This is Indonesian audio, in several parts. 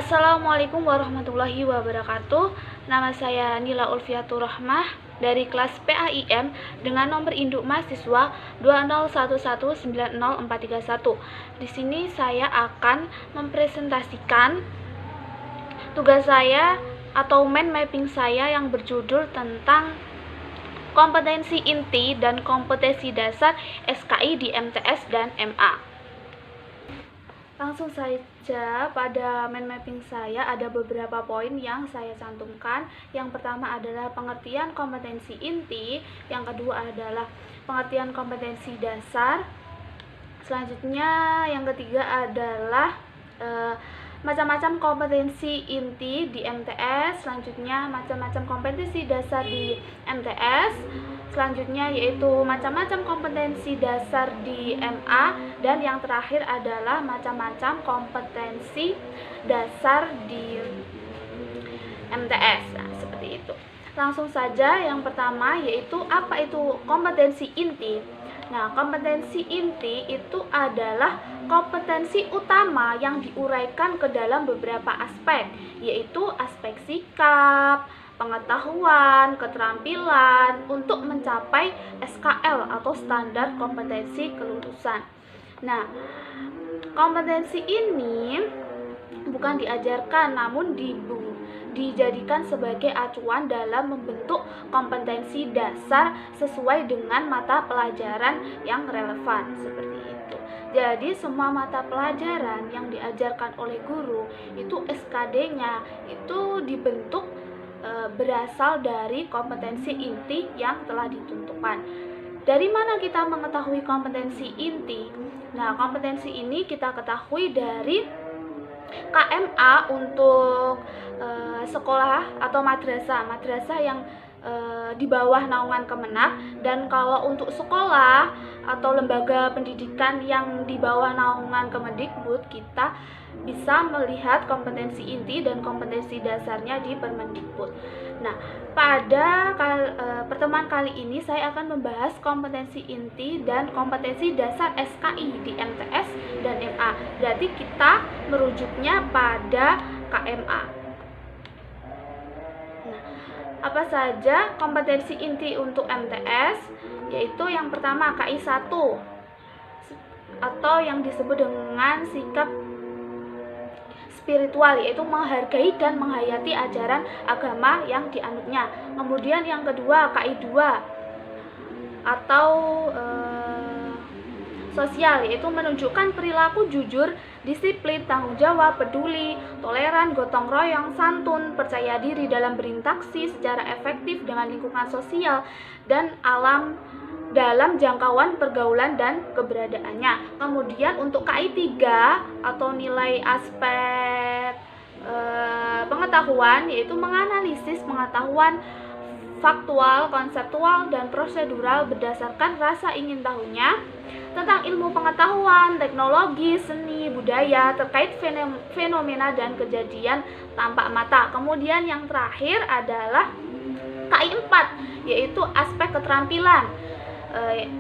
Assalamualaikum warahmatullahi wabarakatuh. Nama saya Nila Ulfiatur Rahmah dari kelas PAIM dengan nomor induk mahasiswa 201190431. Di sini saya akan mempresentasikan tugas saya atau mind mapping saya yang berjudul tentang kompetensi inti dan kompetensi dasar SKI di MTS dan MA. Langsung saja, pada mind mapping saya ada beberapa poin yang saya cantumkan. Yang pertama adalah pengertian kompetensi inti, yang kedua adalah pengertian kompetensi dasar, selanjutnya yang ketiga adalah macam-macam kompetensi inti di MTS, selanjutnya macam-macam kompetensi dasar di MTS, selanjutnya yaitu macam-macam kompetensi dasar di MA, dan yang terakhir adalah macam-macam kompetensi dasar di MTS. Nah, seperti itu. Langsung saja, yang pertama yaitu apa itu kompetensi inti. Nah, kompetensi inti itu adalah kompetensi utama yang diuraikan ke dalam beberapa aspek, yaitu aspek sikap, pengetahuan, keterampilan untuk mencapai SKL atau standar kompetensi kelulusan. Nah, kompetensi ini bukan diajarkan, namun dijadikan sebagai acuan dalam membentuk kompetensi dasar sesuai dengan mata pelajaran yang relevan, seperti itu. Jadi semua mata pelajaran yang diajarkan oleh guru itu SKD-nya itu dibentuk berasal dari kompetensi inti yang telah ditentukan. Dari mana kita mengetahui kompetensi inti? Nah, kompetensi ini kita ketahui dari KMA untuk sekolah atau madrasah yang di bawah naungan Kemenak, dan kalau untuk sekolah atau lembaga pendidikan yang di bawah naungan Kemendikbud, kita bisa melihat kompetensi inti dan kompetensi dasarnya di Permendikbud. Nah, pada pertemuan kali ini saya akan membahas kompetensi inti dan kompetensi dasar SKI di MTS dan MA. Berarti kita merujuknya pada KMA. Nah, apa saja kompetensi inti untuk MTS? Yaitu yang pertama KI 1 atau yang disebut dengan sikap spiritual, yaitu menghargai dan menghayati ajaran agama yang dianutnya. Kemudian yang kedua KI 2 atau sosial, yaitu menunjukkan perilaku jujur, disiplin, tanggung jawab, peduli, toleran, gotong royong, santun, percaya diri dalam berinteraksi secara efektif dengan lingkungan sosial dan alam dalam jangkauan pergaulan dan keberadaannya. Kemudian untuk KI 3 atau nilai aspek pengetahuan, yaitu menganalisis pengetahuan faktual, konseptual, dan prosedural berdasarkan rasa ingin tahunya tentang ilmu pengetahuan, teknologi, seni, budaya terkait fenomena dan kejadian tampak mata. Kemudian yang terakhir adalah KI 4, yaitu aspek keterampilan,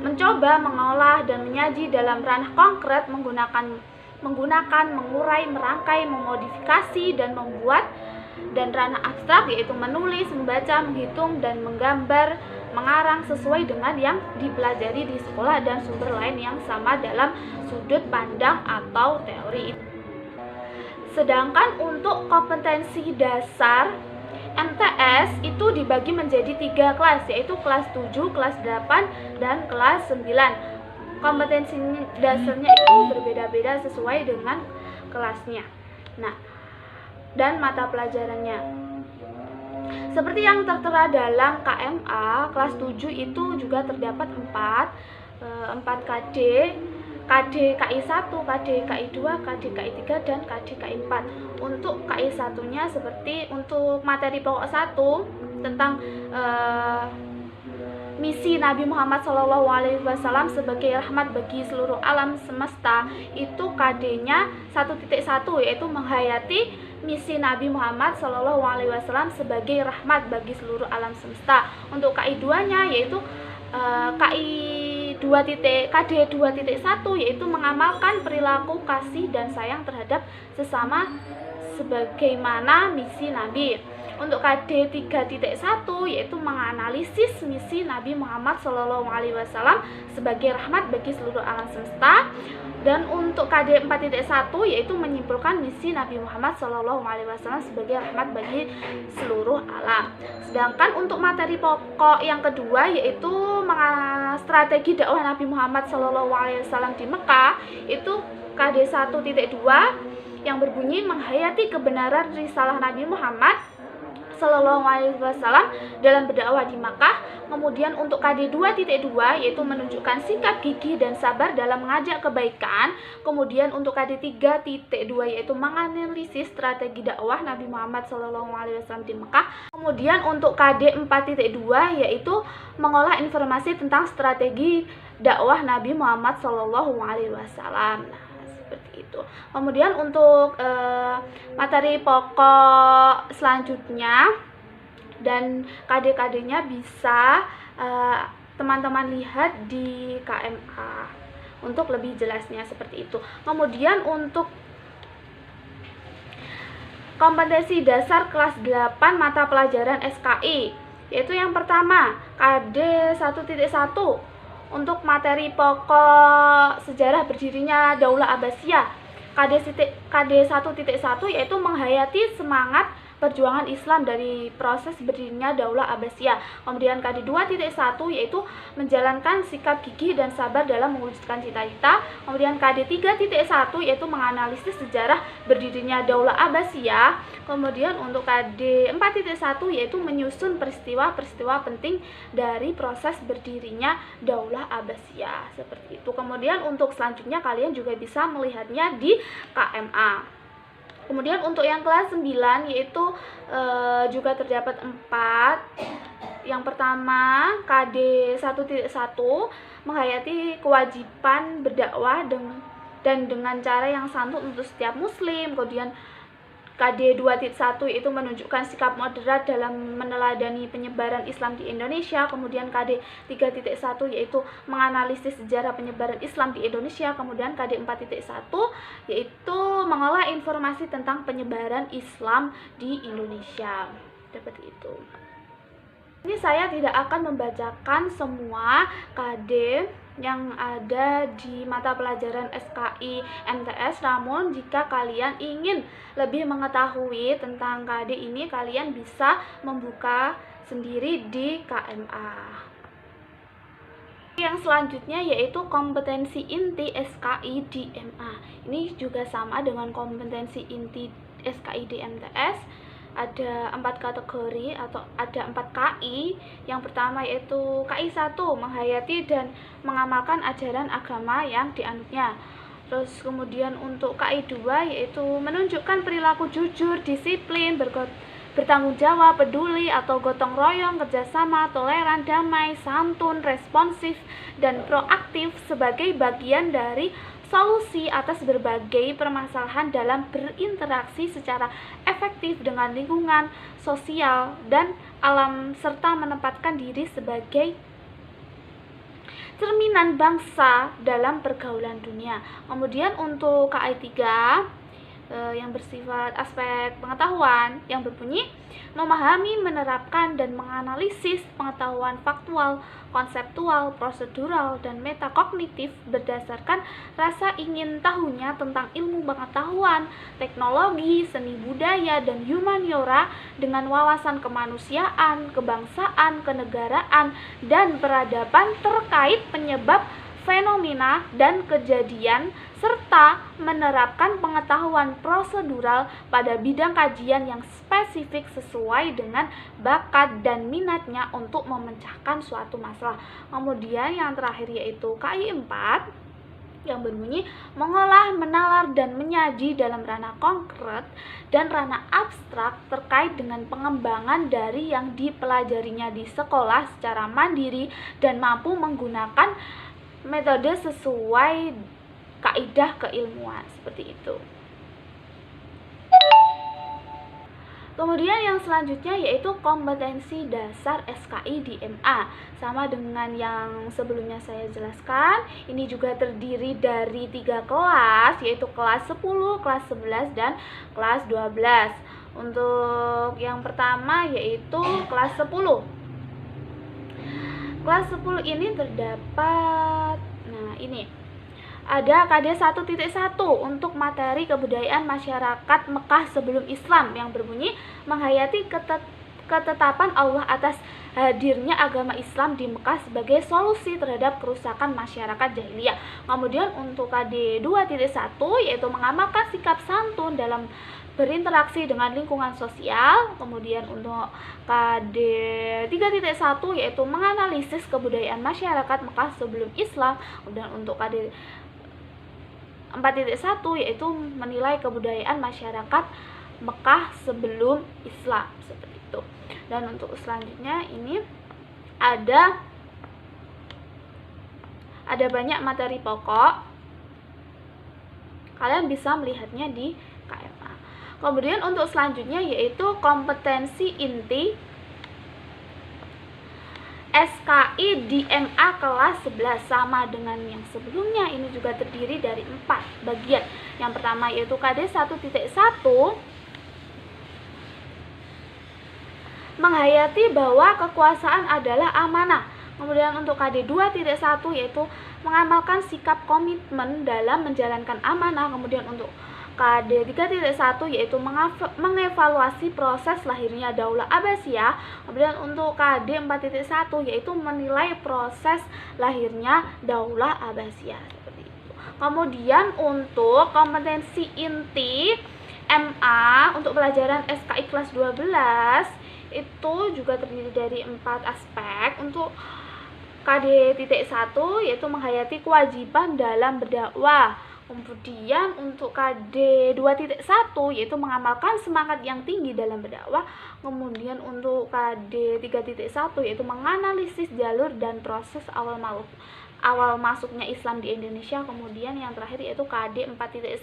mencoba, mengolah, dan menyaji dalam ranah konkret menggunakan, mengurai, merangkai, memodifikasi, dan membuat, dan ranah abstrak yaitu menulis, membaca, menghitung, dan menggambar, mengarang sesuai dengan yang dipelajari di sekolah dan sumber lain yang sama dalam sudut pandang atau teori. Sedangkan untuk kompetensi dasar MTS itu dibagi menjadi 3 kelas, yaitu kelas 7, kelas 8, dan kelas 9. Kompetensi dasarnya itu berbeda-beda sesuai dengan kelasnya. Nah, dan mata pelajarannya. Seperti yang tertera dalam KMA, kelas 7 itu juga terdapat 4 KD, KD KI 1, KD KI 2, KD KI 3, dan KD KI 4. Untuk KI 1-nya seperti untuk materi pokok 1 tentang misi Nabi Muhammad SAW sebagai rahmat bagi seluruh alam semesta, itu KD-nya 1.1, yaitu menghayati misi Nabi Muhammad SAW sebagai rahmat bagi seluruh alam semesta. Untuk KI 2-nya yaitu KD 2.1, yaitu mengamalkan perilaku kasih dan sayang terhadap sesama sebagaimana misi Nabi. Untuk KD 3.1 yaitu menganalisis misi Nabi Muhammad SAW sebagai rahmat bagi seluruh alam semesta. Dan untuk KD 4.1 yaitu menyimpulkan misi Nabi Muhammad SAW sebagai rahmat bagi seluruh alam. Sedangkan untuk materi pokok yang kedua yaitu strategi dakwah Nabi Muhammad SAW di Mekah, itu KD 1.2 yang berbunyi menghayati kebenaran risalah Nabi Muhammad SAW dalam berdakwah di Makkah. Kemudian untuk KD 2.2 yaitu menunjukkan sikap gigih dan sabar dalam mengajak kebaikan. Kemudian untuk KD 3.2 yaitu menganalisis strategi dakwah Nabi Muhammad SAW di Makkah. Kemudian untuk KD 4.2 yaitu mengolah informasi tentang strategi dakwah Nabi Muhammad SAW. Seperti itu. Kemudian untuk materi pokok selanjutnya dan KD-KD-nya bisa teman-teman lihat di KMA untuk lebih jelasnya seperti itu. Kemudian untuk kompetensi dasar kelas 8 mata pelajaran SKI, yaitu yang pertama KD 1.1 untuk materi pokok sejarah berdirinya Daulah Abbasiyah. KD 1.1 yaitu menghayati semangat perjuangan Islam dari proses berdirinya Daulah Abbasiyah. Kemudian KD 2.1 yaitu menjalankan sikap gigih dan sabar dalam mewujudkan cita-cita. Kemudian KD 3.1 yaitu menganalisis sejarah berdirinya Daulah Abbasiyah. Kemudian untuk KD 4.1 yaitu menyusun peristiwa-peristiwa penting dari proses berdirinya Daulah Abbasiyah. Seperti itu. Kemudian untuk selanjutnya kalian juga bisa melihatnya di KMA. Kemudian untuk yang kelas 9 yaitu juga terdapat 4. Yang pertama KD 1.1 menghayati kewajiban berdakwah dan dengan cara yang santun untuk setiap muslim. Kemudian KD 2.1 itu menunjukkan sikap moderat dalam meneladani penyebaran Islam di Indonesia. Kemudian KD 3.1 yaitu menganalisis sejarah penyebaran Islam di Indonesia. Kemudian KD 4.1 yaitu mengolah informasi tentang penyebaran Islam di Indonesia. Seperti itu. Ini saya tidak akan membacakan semua KD yang ada di mata pelajaran SKI MTS, namun jika kalian ingin lebih mengetahui tentang KD ini, kalian bisa membuka sendiri di KMA. Yang selanjutnya yaitu kompetensi inti SKI di MA. Ini juga sama dengan kompetensi inti SKI di MTS. Ada 4 kategori atau ada 4 KI. Yang pertama yaitu KI 1, menghayati dan mengamalkan ajaran agama yang dianutnya. Terus kemudian untuk KI 2 yaitu menunjukkan perilaku jujur, disiplin, bertanggung jawab, peduli atau gotong royong, kerjasama, toleran, damai, santun, responsif, dan proaktif sebagai bagian dari solusi atas berbagai permasalahan dalam berinteraksi secara efektif dengan lingkungan, sosial, dan alam, serta menempatkan diri sebagai cerminan bangsa dalam pergaulan dunia. Kemudian untuk KI 3 yang bersifat aspek pengetahuan yang berbunyi memahami, menerapkan, dan menganalisis pengetahuan faktual, konseptual, prosedural, dan metakognitif berdasarkan rasa ingin tahunya tentang ilmu pengetahuan, teknologi, seni budaya, dan humaniora dengan wawasan kemanusiaan, kebangsaan, kenegaraan, dan peradaban terkait penyebab fenomena dan kejadian, serta menerapkan pengetahuan prosedural pada bidang kajian yang spesifik sesuai dengan bakat dan minatnya untuk memecahkan suatu masalah. Kemudian yang terakhir yaitu KI 4 yang berbunyi mengolah, menalar, dan menyaji dalam ranah konkret dan ranah abstrak terkait dengan pengembangan dari yang dipelajarinya di sekolah secara mandiri dan mampu menggunakan metode sesuai kaidah keilmuan. Seperti itu. Kemudian yang selanjutnya yaitu kompetensi dasar SKI di MA. Sama dengan yang sebelumnya saya jelaskan, ini juga terdiri dari 3 kelas, yaitu kelas 10, kelas 11, dan kelas 12. Untuk yang pertama yaitu kelas 10. Kelas 10 ini terdapat, ini ada KD 1.1 untuk materi kebudayaan masyarakat Mekah sebelum Islam yang berbunyi menghayati ketetapan Allah atas hadirnya agama Islam di Mekah sebagai solusi terhadap kerusakan masyarakat jahiliyah. Kemudian untuk KD 2.1 yaitu mengamalkan sikap santun dalam berinteraksi dengan lingkungan sosial. Kemudian untuk KD 3.1 yaitu menganalisis kebudayaan masyarakat Mekah sebelum Islam. Kemudian untuk KD 4.1 yaitu menilai kebudayaan masyarakat Mekah sebelum Islam, seperti itu. Dan untuk selanjutnya ini ada banyak materi pokok. Kalian bisa melihatnya di KMA. Kemudian untuk selanjutnya yaitu kompetensi inti SKI di MA kelas 11, sama dengan yang sebelumnya. Ini juga terdiri dari 4 bagian. Yang pertama yaitu KD 1.1 menghayati bahwa kekuasaan adalah amanah. Kemudian untuk KD 2.1 yaitu mengamalkan sikap komitmen dalam menjalankan amanah. Kemudian untuk KD 3.1 yaitu mengevaluasi proses lahirnya Daulah Abbasiyah. Kemudian untuk KD 4.1 yaitu menilai proses lahirnya Daulah Abbasiyah, seperti itu. Kemudian untuk kompetensi inti MA untuk pelajaran SKI kelas 12 itu juga terdiri dari 4 aspek. Untuk KD 1 yaitu menghayati kewajiban dalam berdakwah. Kemudian untuk KD 2.1 yaitu mengamalkan semangat yang tinggi dalam berdakwah. Kemudian untuk KD 3.1 yaitu menganalisis jalur dan proses awal masuknya Islam di Indonesia. Kemudian yang terakhir yaitu KD 4.1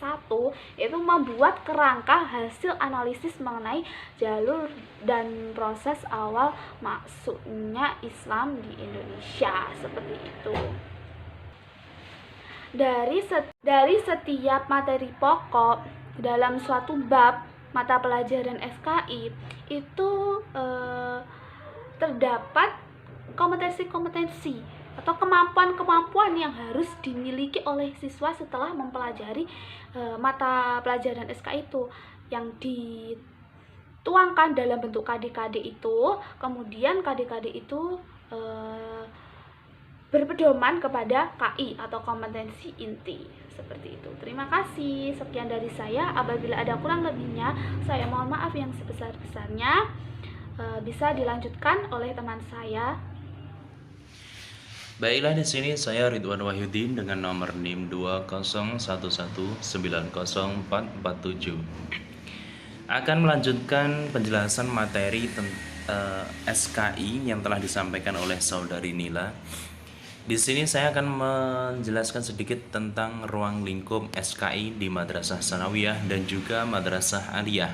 yaitu membuat kerangka hasil analisis mengenai jalur dan proses awal masuknya Islam di Indonesia, seperti itu. Dari setiap materi pokok dalam suatu bab mata pelajaran SKI itu terdapat kompetensi-kompetensi atau kemampuan-kemampuan yang harus dimiliki oleh siswa setelah mempelajari mata pelajaran SKI itu, yang dituangkan dalam bentuk KD-KD itu. Kemudian KD-KD itu berpedoman kepada KI atau kompetensi inti, seperti itu. Terima kasih, sekian dari saya. Apabila ada kurang lebihnya, saya mohon maaf yang sebesar-besarnya. Bisa dilanjutkan oleh teman saya. Baiklah, di sini saya Ridwan Wahyudin dengan nomor NIM 201190447 akan melanjutkan penjelasan materi SKI yang telah disampaikan oleh saudari Nila. Di sini saya akan menjelaskan sedikit tentang ruang lingkup SKI di Madrasah Sanawiyah dan juga Madrasah Aliyah.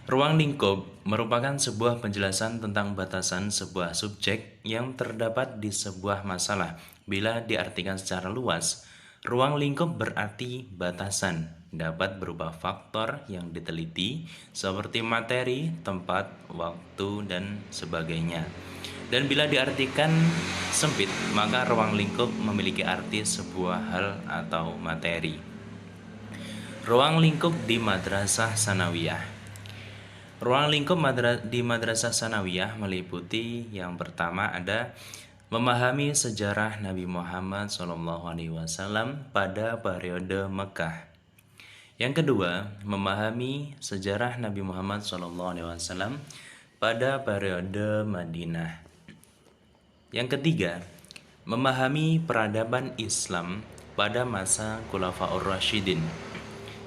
Ruang lingkup merupakan sebuah penjelasan tentang batasan sebuah subjek yang terdapat di sebuah masalah. Bila diartikan secara luas, ruang lingkup berarti batasan, dapat berupa faktor yang diteliti seperti materi, tempat, waktu, dan sebagainya. Dan bila diartikan sempit, maka ruang lingkup memiliki arti sebuah hal atau materi. Ruang lingkup di Madrasah Sanawiyah. Ruang lingkup di Madrasah Sanawiyah meliputi yang pertama ada memahami sejarah Nabi Muhammad SAW pada periode Mekah. Yang kedua, memahami sejarah Nabi Muhammad SAW pada periode Madinah. Yang ketiga, memahami peradaban Islam pada masa Khulafaur Rasyidin.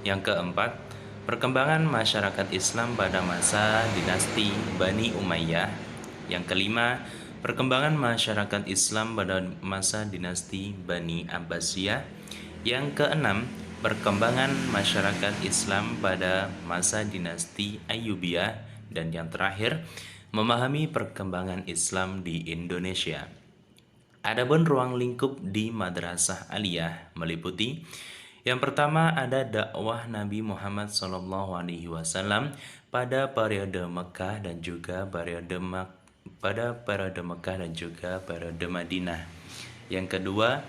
Yang keempat, perkembangan masyarakat Islam pada masa dinasti Bani Umayyah. Yang kelima, perkembangan masyarakat Islam pada masa dinasti Bani Abbasiyah. Yang keenam, perkembangan masyarakat Islam pada masa dinasti Ayyubiyah, dan yang terakhir, memahami perkembangan Islam di Indonesia. Adapun ruang lingkup di Madrasah Aliyah meliputi: yang pertama ada dakwah Nabi Muhammad SAW pada periode Mekah dan juga periode Madinah. Yang kedua,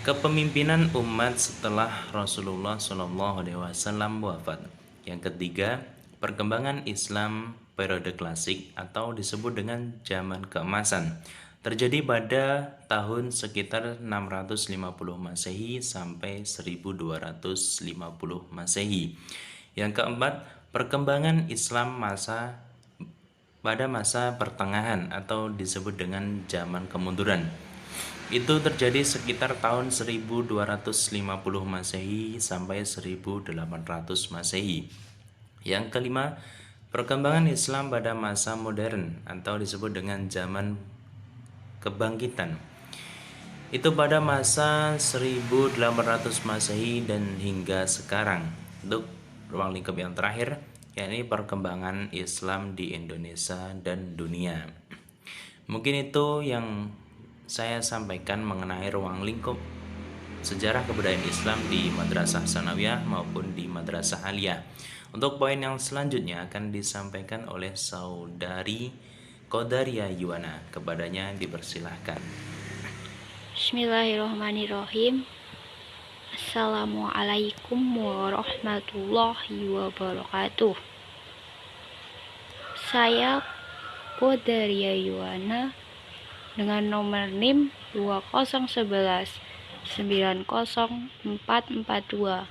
kepemimpinan umat setelah Rasulullah SAW wafat. Yang ketiga, perkembangan Islam periode klasik atau disebut dengan zaman keemasan, terjadi pada tahun sekitar 650 Masehi sampai 1250 Masehi. Yang keempat, perkembangan Islam pada masa pertengahan atau disebut dengan zaman kemunduran. Itu terjadi sekitar tahun 1250 Masehi sampai 1800 Masehi. Yang kelima, perkembangan Islam pada masa modern atau disebut dengan zaman kebangkitan. Itu pada masa 1800 Masehi dan hingga sekarang. Untuk ruang lingkup yang terakhir, yakni perkembangan Islam di Indonesia dan dunia. Mungkin itu yang saya sampaikan mengenai ruang lingkup sejarah kebudayaan Islam di Madrasah Tsanawiyah maupun di Madrasah Aliyah. Untuk poin yang selanjutnya akan disampaikan oleh Saudari Qodaria Yuwana. Kepadanya dipersilahkan. Bismillahirrahmanirrahim. Assalamualaikum warahmatullahi wabarakatuh. Saya Qodaria Yuwana dengan nomor NIM 2011 90442.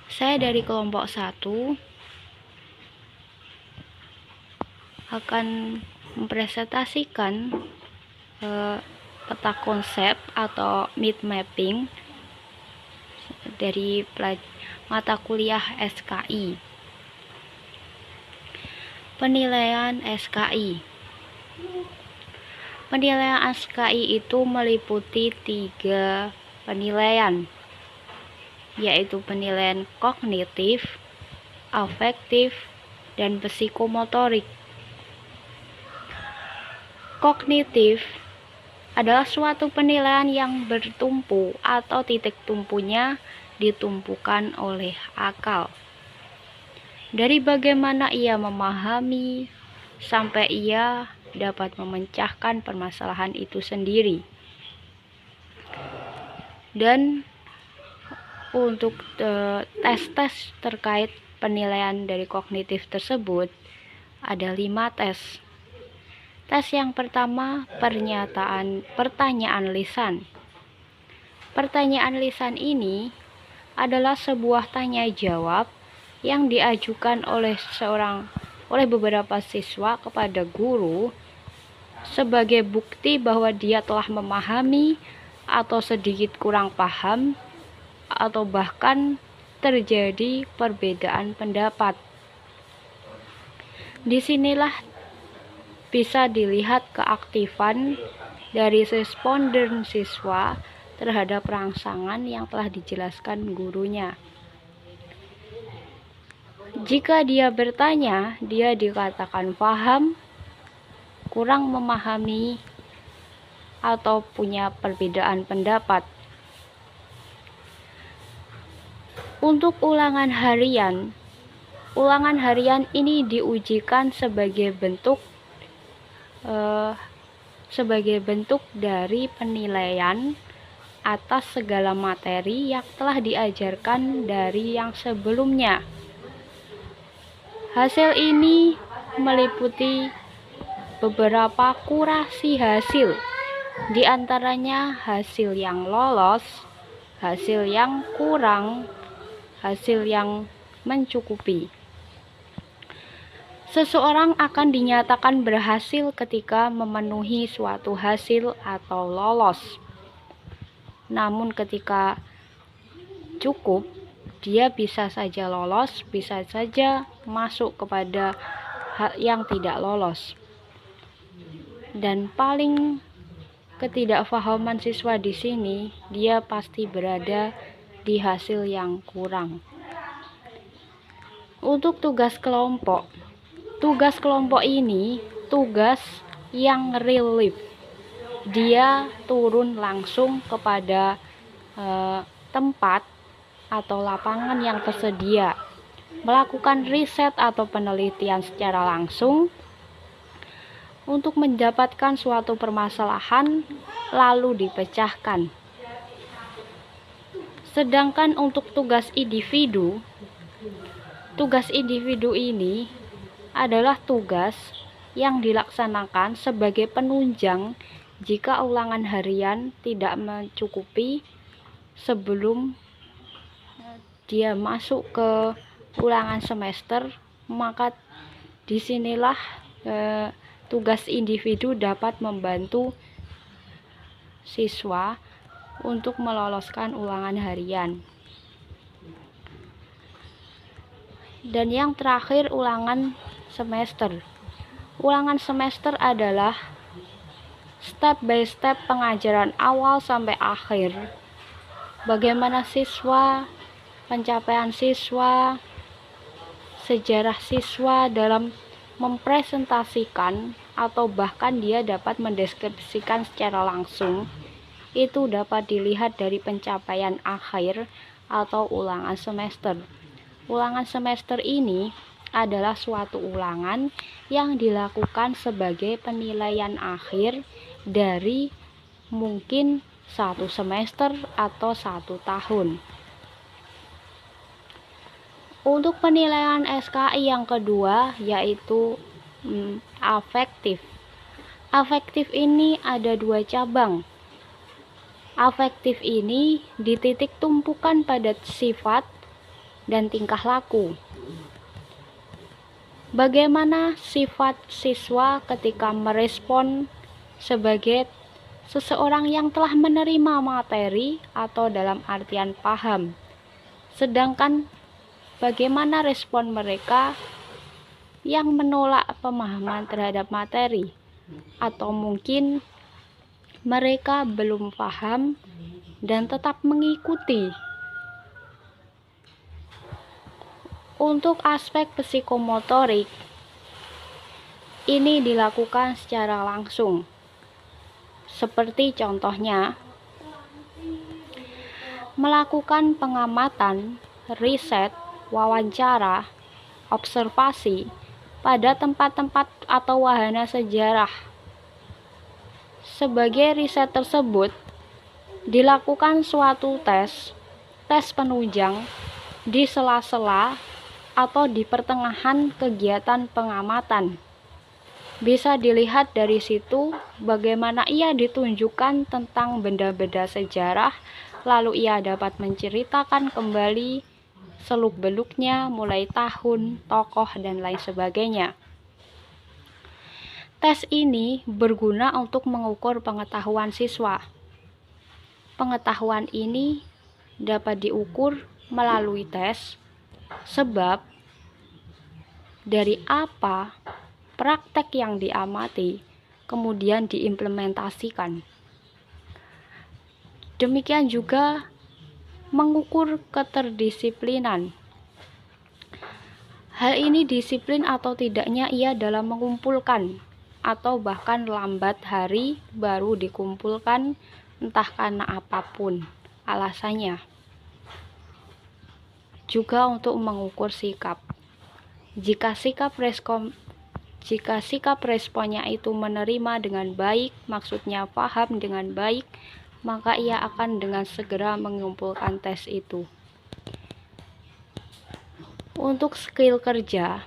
Saya dari kelompok 1 akan mempresentasikan peta konsep atau mind mapping dari mata kuliah SKI. Penilaian SKI. Penilaian SKI itu meliputi 3 penilaian, yaitu penilaian kognitif, afektif, dan psikomotorik. Kognitif adalah suatu penilaian yang bertumpu atau titik tumpunya ditumpukan oleh akal. Dari bagaimana ia memahami sampai ia dapat memecahkan permasalahan itu sendiri. Dan untuk tes-tes terkait penilaian dari kognitif tersebut ada 5 tes. Tes yang pertama, pertanyaan lisan. Pertanyaan lisan ini adalah sebuah tanya jawab yang diajukan oleh beberapa siswa kepada guru sebagai bukti bahwa dia telah memahami atau sedikit kurang paham atau bahkan terjadi perbedaan pendapat. Disinilah bisa dilihat keaktifan dari responden siswa terhadap rangsangan yang telah dijelaskan gurunya. Jika dia bertanya, dia dikatakan paham, kurang memahami, atau punya perbedaan pendapat. Untuk ulangan harian ini diujikan sebagai bentuk dari penilaian atas segala materi yang telah diajarkan dari yang sebelumnya. Hasil ini meliputi beberapa kurasi hasil, di antaranya hasil yang lolos, hasil yang kurang, hasil yang mencukupi. Seseorang akan dinyatakan berhasil ketika memenuhi suatu hasil atau lolos. Namun ketika cukup, dia bisa saja lolos, bisa saja masuk kepada hal yang tidak lolos. Dan paling ketidakfahaman siswa di sini, dia pasti berada di hasil yang kurang. Untuk tugas kelompok ini tugas yang relief. Dia turun langsung kepada tempat atau lapangan yang tersedia, melakukan riset atau penelitian secara langsung untuk mendapatkan suatu permasalahan lalu dipecahkan. Sedangkan untuk tugas individu ini adalah tugas yang dilaksanakan sebagai penunjang jika ulangan harian tidak mencukupi sebelum dia masuk ke ulangan semester, maka disinilah tugas individu dapat membantu siswa untuk meloloskan ulangan harian. Dan yang terakhir, ulangan semester. Ulangan semester adalah step by step pengajaran awal sampai akhir. Bagaimana siswa, pencapaian siswa, sejarah siswa dalam mempresentasikan atau bahkan dia dapat mendeskripsikan secara langsung, itu dapat dilihat dari pencapaian akhir atau ulangan semester. Ulangan semester ini adalah suatu ulangan yang dilakukan sebagai penilaian akhir dari mungkin 1 semester atau 1 tahun. Untuk penilaian SKI yang kedua yaitu afektif. Afektif ini ada 2 cabang. Afektif ini dititik tumpukan pada sifat dan tingkah laku. Bagaimana sifat siswa ketika merespon sebagai seseorang yang telah menerima materi atau dalam artian paham. Sedangkan bagaimana respon mereka yang menolak pemahaman terhadap materi, atau mungkin mereka belum paham dan tetap mengikuti. Untuk aspek psikomotorik, ini dilakukan secara langsung. Seperti contohnya, melakukan pengamatan, riset, wawancara, observasi pada tempat-tempat atau wahana sejarah. Sebagai riset tersebut, dilakukan suatu tes penunjang di sela-sela atau di pertengahan kegiatan pengamatan. Bisa dilihat dari situ bagaimana ia ditunjukkan tentang benda-benda sejarah, lalu ia dapat menceritakan kembali seluk-beluknya mulai tahun, tokoh, dan lain sebagainya. Tes ini berguna untuk mengukur pengetahuan siswa. Pengetahuan ini dapat diukur melalui tes, sebab dari apa praktek yang diamati kemudian diimplementasikan. Demikian juga mengukur keterdisiplinan. Hal ini disiplin atau tidaknya ia dalam mengumpulkan atau bahkan lambat hari baru dikumpulkan, entah karena apapun alasannya. Juga untuk mengukur sikap. Jika sikap responnya itu menerima dengan baik, maksudnya paham dengan baik, maka ia akan dengan segera mengumpulkan tes itu. Untuk skill kerja,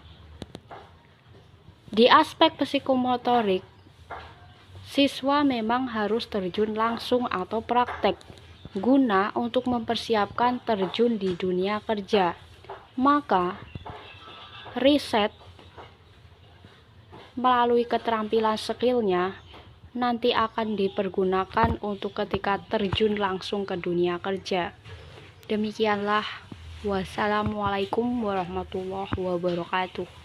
di aspek psikomotorik, siswa memang harus terjun langsung atau praktek guna untuk mempersiapkan terjun di dunia kerja. Maka riset melalui keterampilan skillnya nanti akan dipergunakan untuk ketika terjun langsung ke dunia kerja. Demikianlah. Wassalamualaikum warahmatullahi wabarakatuh.